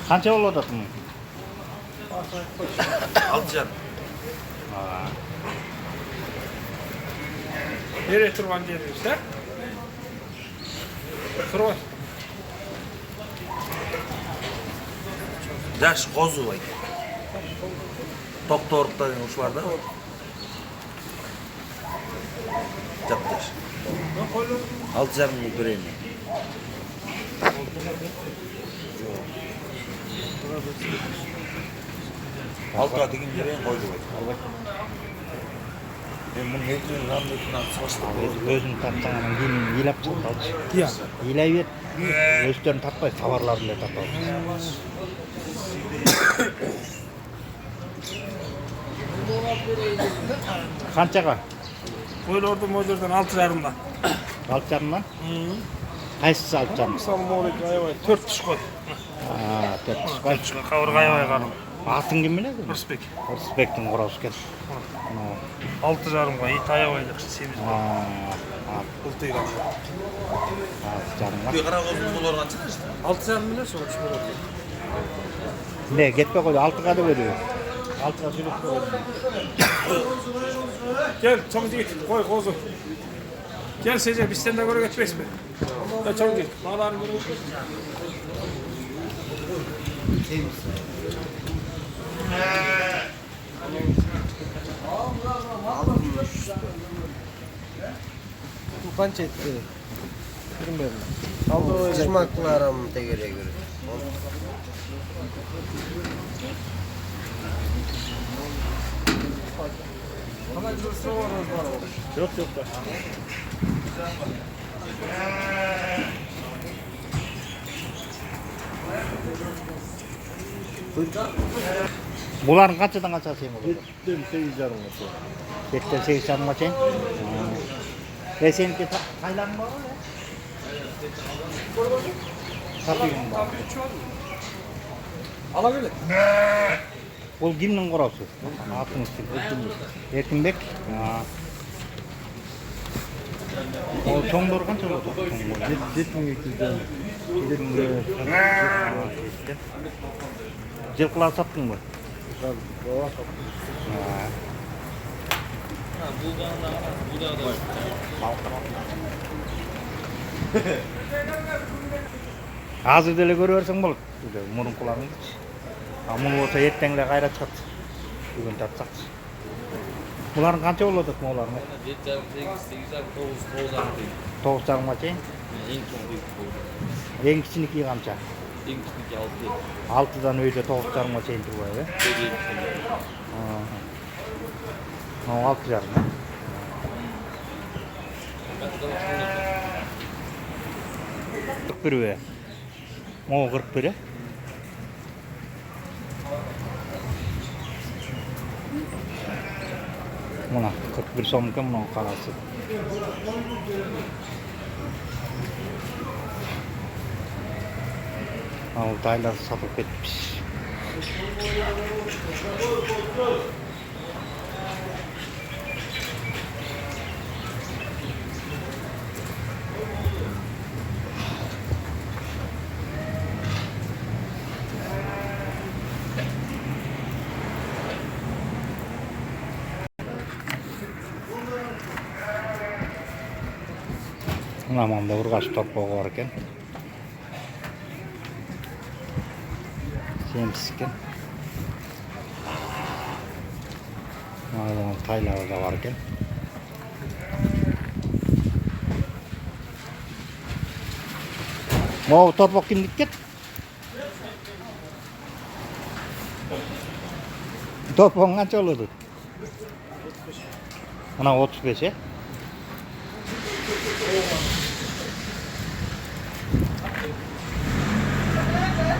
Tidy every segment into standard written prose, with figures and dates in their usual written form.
Qancha bo'ladi buni? 6,5. Nereye turban yerimiz ha? Turban. Жаш козу бай. Токторуктар ушуларда. Жапташ. 6,5 мың берейин. Алтыга деген берейин койду бай. Мен муну нетин рамдыкынан саштым. Өзүн тапсаңан кийин ыйлап чыкалчы. Iya. Ыйлай бер. Өздөрүн таппай, товарларын эле тапалы. Qanchaga? Koylardan moydurdan 6,5'dan. 6,5'dan? Qaysisi 6,5? Мысалы молик аябай 4 түш қой. 4 түш қой. Қауырға аябай қарым. Атын кім біледі? Рысбек. Рысбектің құраусы екен. 6,5-ға ит аябай жақсы семіз. Ұлты екен. 6,5-ға. Үй қара қозының болар қанша? 6,5 миллион соға түш болады. Ne, кетпей қойды, 6-ға да береді. 6-ға сөйлеп қойды. Gel, çabuk git, koy kozu. Gel Sece, biz senden göre geçmeyiz mi? Gel çabuk git, bağlarını göre geçmeyiz mi? Bu kaç etti? Bilmiyorum. Aldı o ışmaklarım tegere göre. Yok yok da. Buların kaçadan kaça şeyin olur? 7'den 8,5'a. 7'den 8,5'a şeyin? Seninki Taylar mı var ya? Satıyım var. Alabilir. Ол кімнің құраусы? Атыңыз кім? Еркінбек? Ол тоңдор қанша болды? 7,200'den. Жылқылар саттың ба? Азыр деле көрө берсең болот. Мурункуларыңды. Мұны болса еттеңле қайрат шығады. Бүгін тапсақ. Бұлардың қанша болады бұлардың? 9,5-ма чейін? Ең кішінекі қанша? Ең кішінекі 6. 6-дан өйде 9,5-ма чейін тұр ғой, е? 6,5-ма? Қырық бір бе? Моғы 41, е? Muna 41 so'mga buni qarasi. Al Taylar sotib ketmiş. Anamamda urgaç torpağı var ekan. Semsiz ekan. Mana Taylar da var ekan. Mau torpaq kimlik ket? Torpaq qancha bo'ladi? Ana 35, e?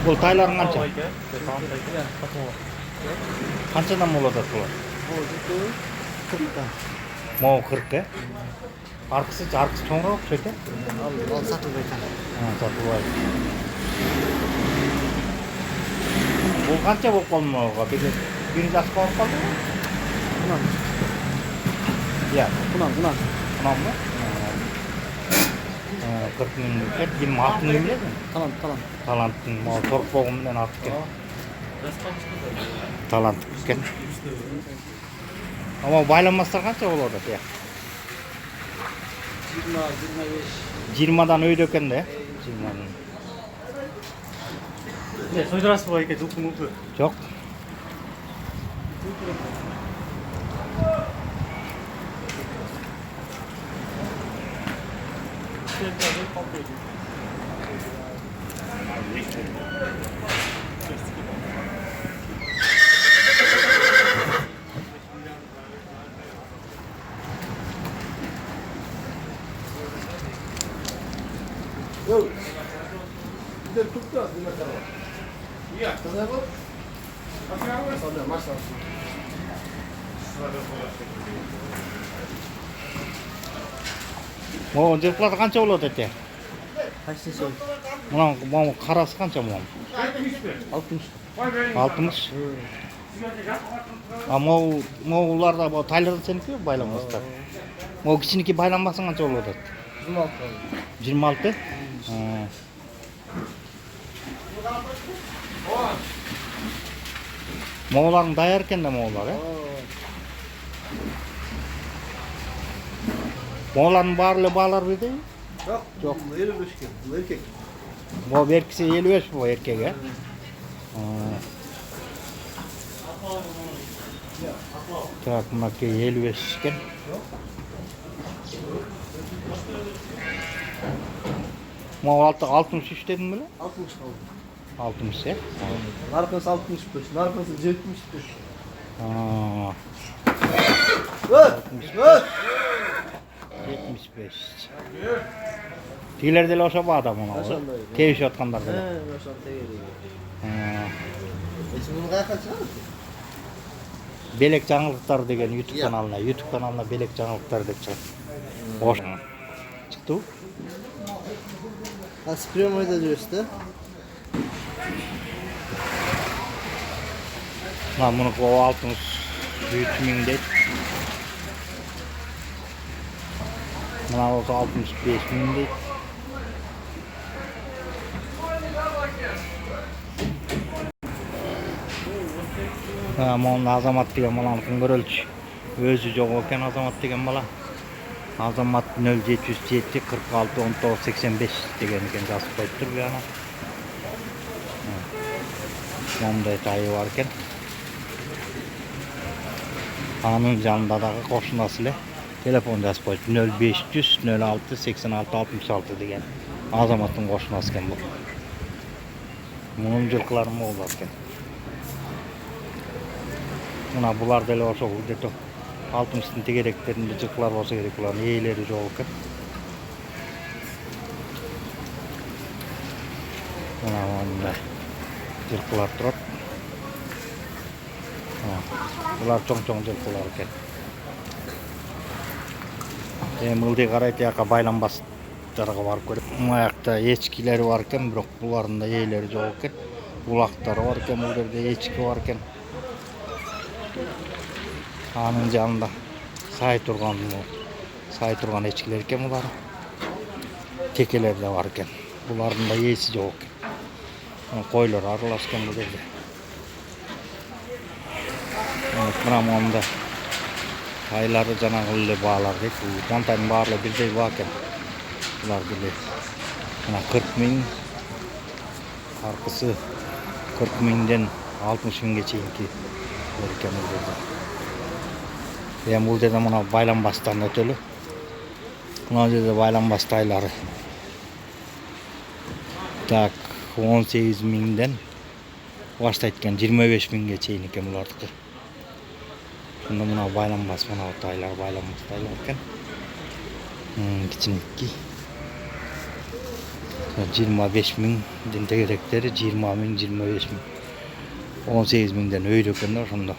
Бұл Тайлардың қанша? Қаншадан болады бұлар? 40'dan. Мау 40, е? Арқысы тоңырақ сөйте? Al satılmayacak. Сатылбайды. Бұл қанша болып қалды мауға? Бері жас қалып қалды ма? Kunan. Иә. Kunan. Құнан ба? 40 миң экен, 26 миң эле. Талант. Таланттын могу торпогу менен алып экен. Талант экен. Ama baylanmazlar kança olur da ya? 20'dan öyle eken de. 20'dan. Ne, soydurası var ki Жылкы mutlu. Çok. Gider tuttu az bir metre var. İyi. Kızlar bu. Sonra maç var. O Жылкылар kança olur dedi. Kaçtın soy? Buna karası kança mı? 60. 60. Ama Moğollar da bu Taylar'da seniki mi baylanmazlar? O kişiniki baylanmasın kança olur dedi. 26. 26. Moğolların dayarken de Moğollar ya. Moğolların bağırlı bağlar bir değil. Yok. 55 kilo. Bu erkek. Bu erkeği 55 bu erkek ya. Tak makke 55 iken. Moğol 63 dedim mi lan? 60 kaldı. 60 ya. Arkası 65. Arkası 75. Öt! 75. Tilerde loşa bu adam ona. Teviş atkanlar da. Yaşam tegeli. Esmini kaç çıkar? Belek Жаңылыктар деген YouTube kanalına Belek Жаңылыктар деп çıktı. Hoş. Çıktı. Spremojda жүрөсүз да? Bunu 63 ming deydi. Buna olsa 65 ming deydi. Onun Azamat деген баланыкын көрөлчү. Өзү жок экен Azamat деген бала. Azamat 0707 46 19 85 деген eкен жазып коюптур bu yana. Мондай тайы бар экен. Анын жанында дагы кошунасы эле телефон жазып коюптур. 0500 06 86 66 деген Azamat'ın кошунасы экен бул. Мунун жылкылары могулар экен. Muna bular da öyle olsa где-то 60'ın tegereklerinde жылкылар olsa gerek, buların eğileri çok eкен. Muna onda жылкылар турат. Bular çoң жылкылар eкен. Ылдый карай тияка байланбастарга барып көрөп. Мына жакта эчкилери бар экен, бирок булардын да ээлери жок экен. Булактары бар экен, бул жерде эчки бар экен. Anın жанында сай турган эчкилер экен булар. Текелер да бар экен. Булардын да ээси жок экен. Койлор аралашкан бул жерде. Мына монда Тайлары жанагы эле баалар дейт. Жантайдын баары бирдей баа экен. Булар деле мына 40 миң, аркысы 40 миңден 60 миңге чейинки экен бул жерде. Бул жерде мына байланбастан өтөлү. Мына жерде байланбас тайлары. Так, 18 миңден баштайт экен 25 миңге чейин экен булардыкы. Шунда мына байланбас, мына тайлар байланбас тайлар экен. Кичинекей. 25 миңден тегеректери 20 миң, 25 миң. 18 миңден өйдө экен да ошондо.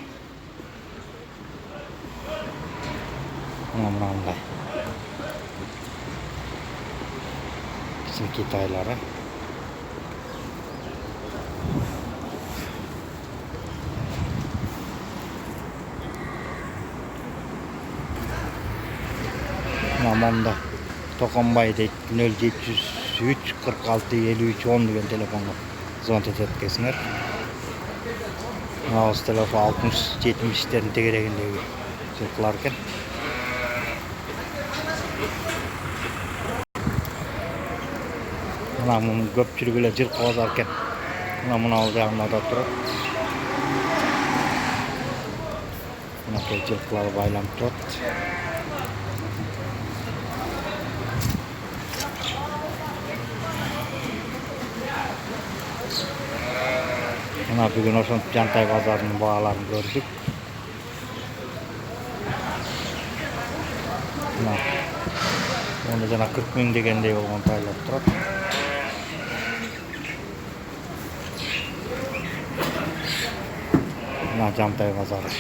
Мынандай. Кичинекей тайлары. Мында Токонбай дейт 0703 46 53 10 деген телефонго звонок этип кетсиңер. Мына телефон 60-70'lerin тегерегиндеги жылкылар экен. Мына мунун көпчүлүгү эле жылкы базар экен. Мына жагында да турат. Мына жылкылар байланып турат. Мына бүгүн ошентип Жантай базарынын бааларын көрдүк. Мына оны жана 40 миң дегендей болгон Тайлар турат. Мына Жантай базары.